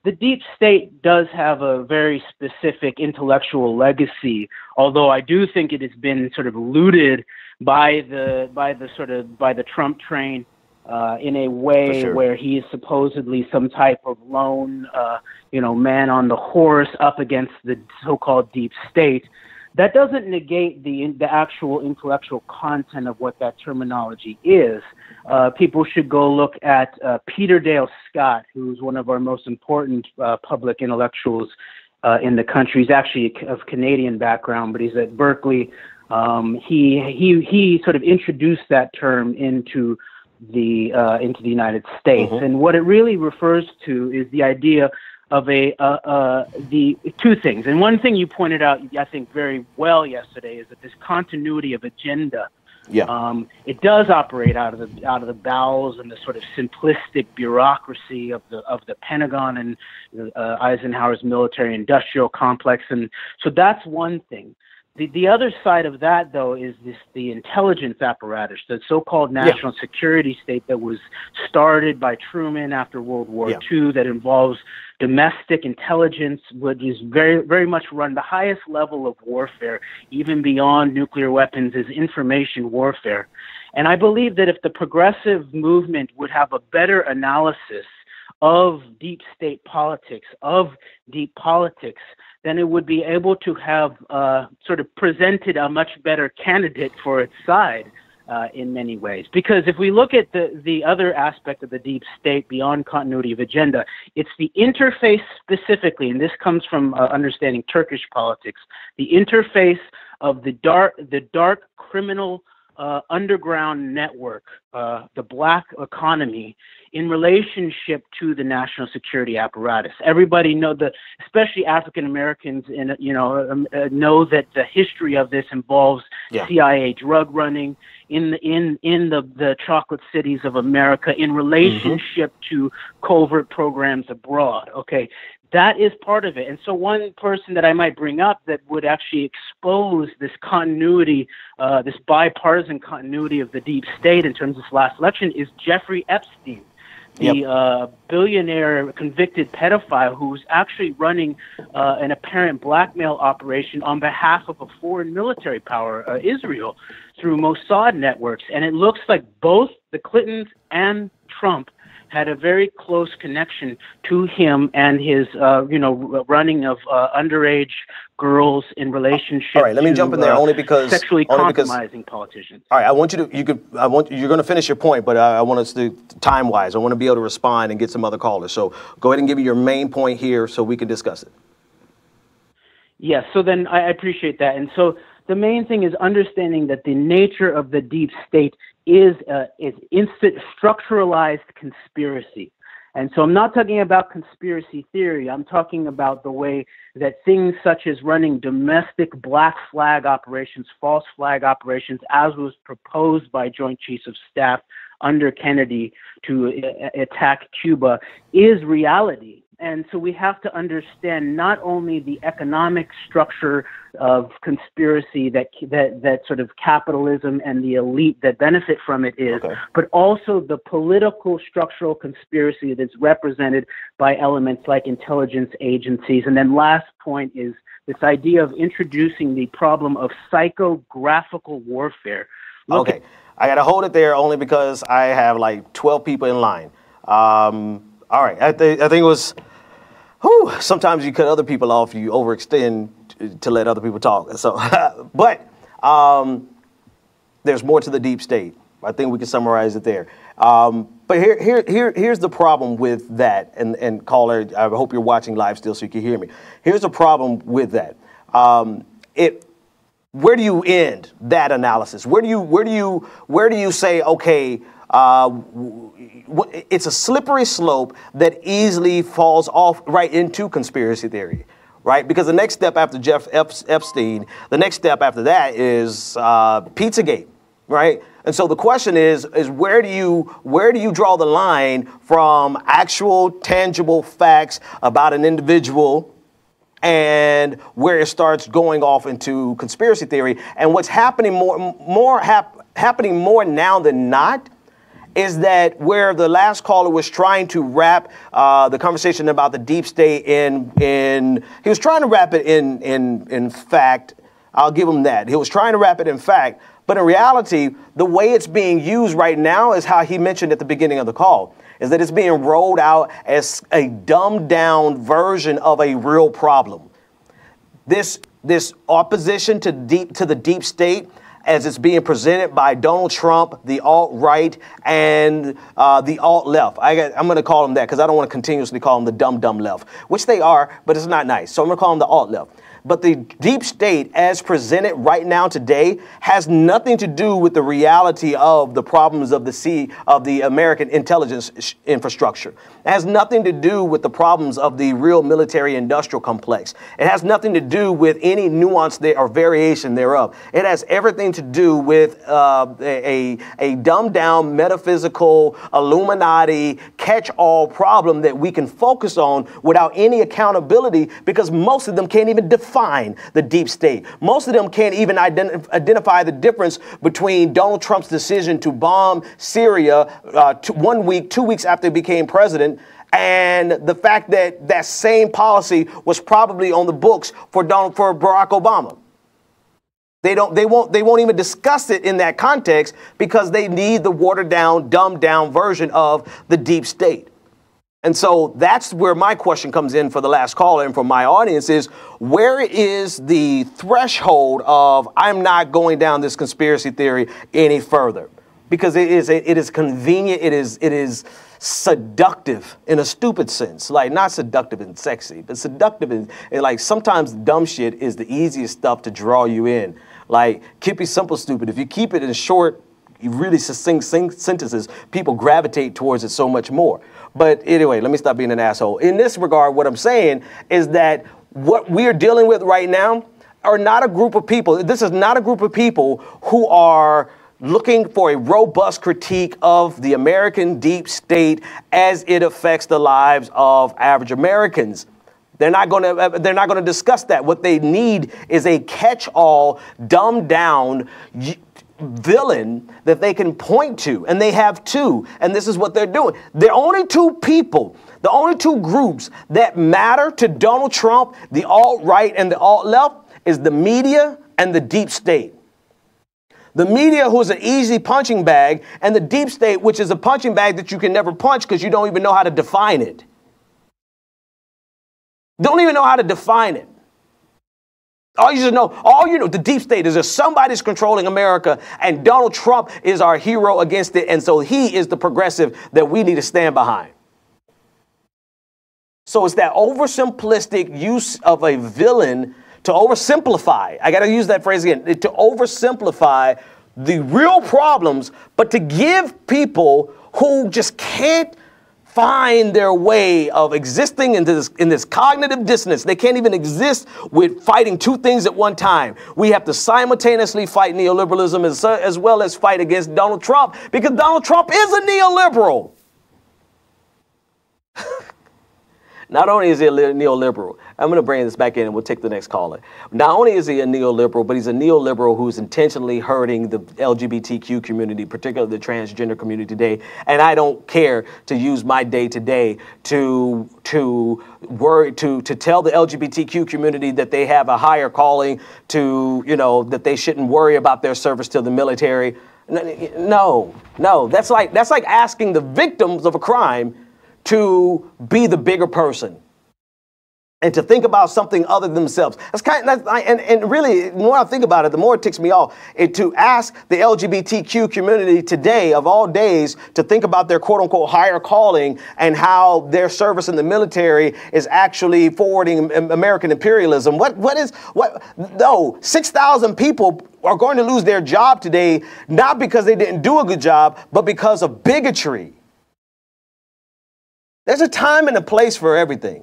the deep state does have a very specific intellectual legacy, although I do think it has been sort of looted by the Trump train in a way where he is supposedly some type of lone, man on the horse up against the so-called deep state. That doesn't negate the actual intellectual content of what that terminology is. People should go look at Peter Dale Scott, who's one of our most important public intellectuals in the country. He's actually of Canadian background, but he's at Berkeley. He sort of introduced that term into the United States, and what it really refers to is the idea of the two things. And one thing you pointed out, I think, very well yesterday is that this continuity of agenda. It does operate out of the bowels and the sort of simplistic bureaucracy of the Pentagon and Eisenhower's military-industrial complex, and so that's one thing. The other side of that, though, is the intelligence apparatus, the so-called national security state that was started by Truman after World War II, that involves domestic intelligence, which is very, very much run the highest level of warfare, even beyond nuclear weapons, is information warfare. And I believe that if the progressive movement would have a better analysis of deep state politics, of deep politics, then it would be able to have sort of presented a much better candidate for its side in many ways. Because if we look at the other aspect of the deep state beyond continuity of agenda, it's the interface specifically, and this comes from understanding Turkish politics, the interface of the dark criminal underground network, the black economy, in relationship to the national security apparatus. Everybody especially African Americans, know that the history of this involves CIA drug running in the chocolate cities of America in relationship to covert programs abroad. Okay. That is part of it. And so one person that I might bring up that would actually expose this continuity, this bipartisan continuity of the deep state in terms of this last election is Jeffrey Epstein, the billionaire convicted pedophile who's actually running an apparent blackmail operation on behalf of a foreign military power, Israel, through Mossad networks. And it looks like both the Clintons and Trump had a very close connection to him and his, running of underage girls in relationship. All right, let me jump in there only because sexually compromising politicians. All right, I want you to. You're going to finish your point, but I want us to time-wise. I want to be able to respond and get some other callers. So go ahead and give me your main point here, so we can discuss it. Yes. So then I appreciate that, and so the main thing is understanding that the nature of the deep state is structuralized conspiracy. And so I'm not talking about conspiracy theory. I'm talking about the way that things such as running domestic black flag operations, false flag operations, as was proposed by Joint Chiefs of Staff under Kennedy to attack Cuba, is reality. And so we have to understand not only the economic structure of conspiracy that sort of capitalism and the elite that benefit from it is, but also the political structural conspiracy that's represented by elements like intelligence agencies. And then last point is this idea of introducing the problem of psychographical warfare. I got to hold it there only because I have like 12 people in line. All right, I think it was, sometimes you cut other people off, you overextend to let other people talk. So, but there's more to the deep state. I think we can summarize it there. But here's the problem with that, and caller, I hope you're watching live still so you can hear me. Here's the problem with that. Where do you end that analysis? Where do you say, okay, it's a slippery slope that easily falls off right into conspiracy theory, right? Because the next step after Jeff Epstein, the next step after that is Pizzagate, right? And so the question is where do you draw the line from actual tangible facts about an individual and where it starts going off into conspiracy theory? And what's happening happening more now than not is that where the last caller was trying to wrap the conversation about the deep state he was trying to wrap it in fact. I'll give him that. He was trying to wrap it in fact, but in reality, the way it's being used right now is how he mentioned at the beginning of the call, is that it's being rolled out as a dumbed down version of a real problem. This opposition to the deep state, as it's being presented by Donald Trump, the alt-right, and the alt-left. I'm going to call them that because I don't want to continuously call them the dumb left, which they are, but it's not nice. So I'm going to call them the alt-left. But the deep state, as presented right now today, has nothing to do with the reality of the problems of the American intelligence infrastructure. It has nothing to do with the problems of the real military-industrial complex. It has nothing to do with any nuance there or variation thereof. It has everything to do with a dumbed-down metaphysical Illuminati catch-all problem that we can focus on without any accountability, because most of them can't even define the deep state. Most of them can't even identify the difference between Donald Trump's decision to bomb Syria 2 weeks after he became president, and the fact that that same policy was probably on the books for Barack Obama. They won't even discuss it in that context because they need the watered down, dumbed down version of the deep state. And so that's where my question comes in for the last caller and for my audience is, where is the threshold of I'm not going down this conspiracy theory any further? Because it is convenient, it is seductive in a stupid sense, like not seductive and sexy, but seductive and like sometimes dumb shit is the easiest stuff to draw you in. Like keep it simple, stupid. If you keep it in short, really succinct sentences, people gravitate towards it so much more. But anyway, let me stop being an asshole. In this regard, what I'm saying is that what we're dealing with right now are not a group of people. This is not a group of people who are looking for a robust critique of the American deep state as it affects the lives of average Americans. They're not going to discuss that. What they need is a catch-all, dumbed-down villain that they can point to, and they have two, and this is what they're doing. The only two people, the only two groups that matter to Donald Trump, the alt-right and the alt-left, is the media and the deep state. The media, who's an easy punching bag, and the deep state, which is a punching bag that you can never punch because you don't even know how to define it. Don't even know how to define it. All you know, the deep state is that somebody's controlling America and Donald Trump is our hero against it. And so he is the progressive that we need to stand behind. So it's that oversimplistic use of a villain to oversimplify. I got to use that phrase again, to oversimplify the real problems, but to give people who just can't find their way of existing in this cognitive dissonance. They can't even exist with fighting two things at one time. We have to simultaneously fight neoliberalism as well as fight against Donald Trump, because Donald Trump is a neoliberal. Not only is he a neoliberal, I'm going to bring this back in and we'll take the next caller. Not only is he a neoliberal, but he's a neoliberal who's intentionally hurting the LGBTQ community, particularly the transgender community today. And I don't care to use my day today to tell the LGBTQ community that they have a higher calling, that they shouldn't worry about their service to the military. No, that's like asking the victims of a crime to be the bigger person and to think about something other than themselves. And really, the more I think about it, the more it ticks me off. To ask the LGBTQ community today, of all days, to think about their quote-unquote higher calling and how their service in the military is actually forwarding American imperialism. No, 6,000 people are going to lose their job today, not because they didn't do a good job, but because of bigotry. There's a time and a place for everything.